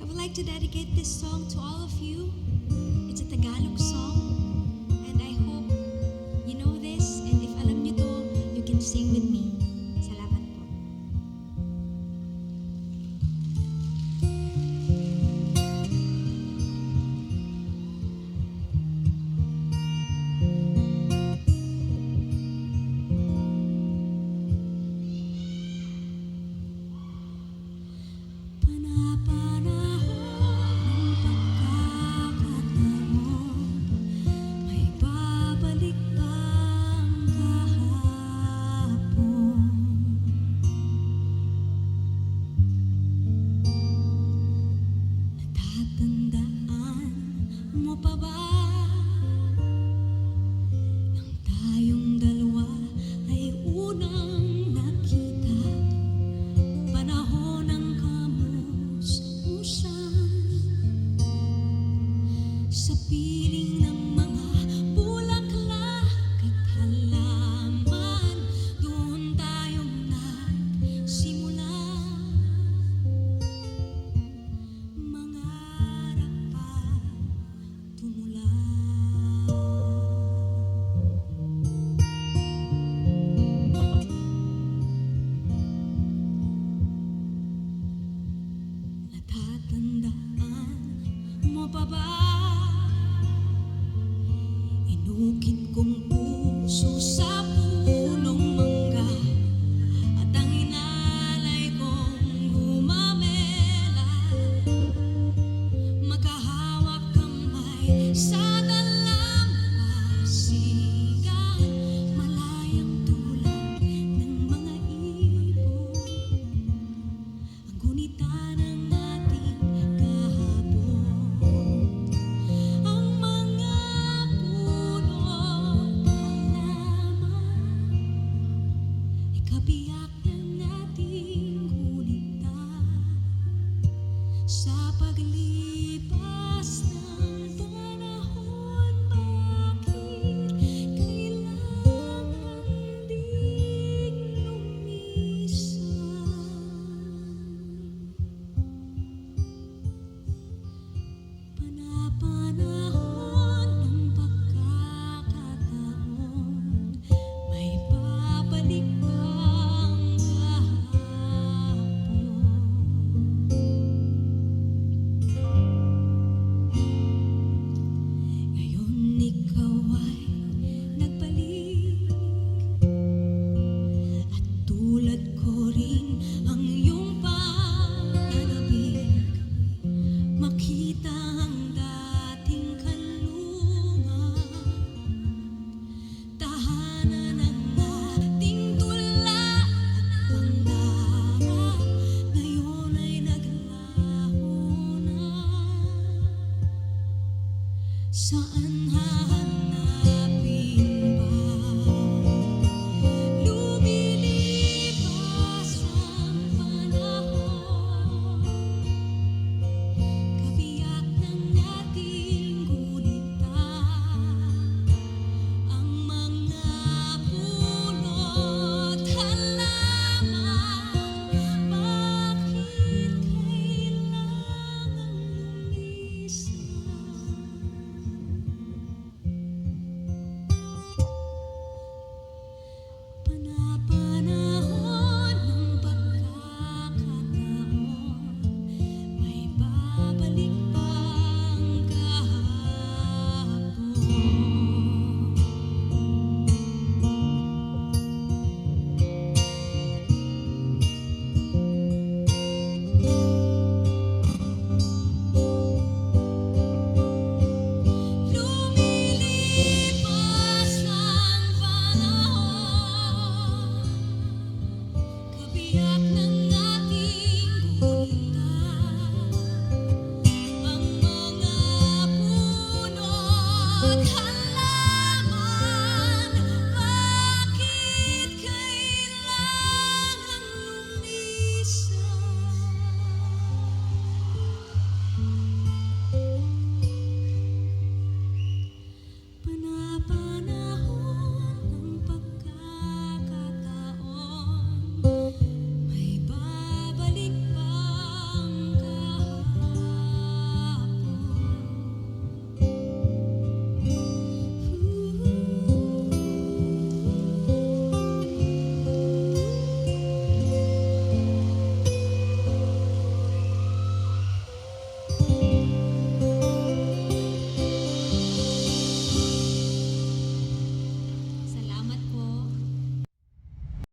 would like to dedicate this song to all of you. It's a Tagalog song, and I hope you know this, and if alam niyo to, you can sing with me. Salamat po. Sa piling ng mga bulaklak at halaman, doon tayong nagsimula. Mangarap pa tumula. Natatandaan mo pa ba? Inukit kong puso sa punong mangga, at ang inalay kong gumamela, magkahawak kamay sa dalampasigan, malayang tulad ng mga ibon, ang gunita ng ating kahapon. Ang mga kabiyak ng ating gunita sa paglipas ng panahon. Bakit kailangan ding lumisan? Panapanahon ng pagkakataon, may babalik bang kahapon? Ngayon ikaw ay nagbalik, at tulad ko rin ang iyong pananabik, makita ang dating kanlungan, tahanan ng ating tula at pangarap, ngayon ay naglaho na. Saan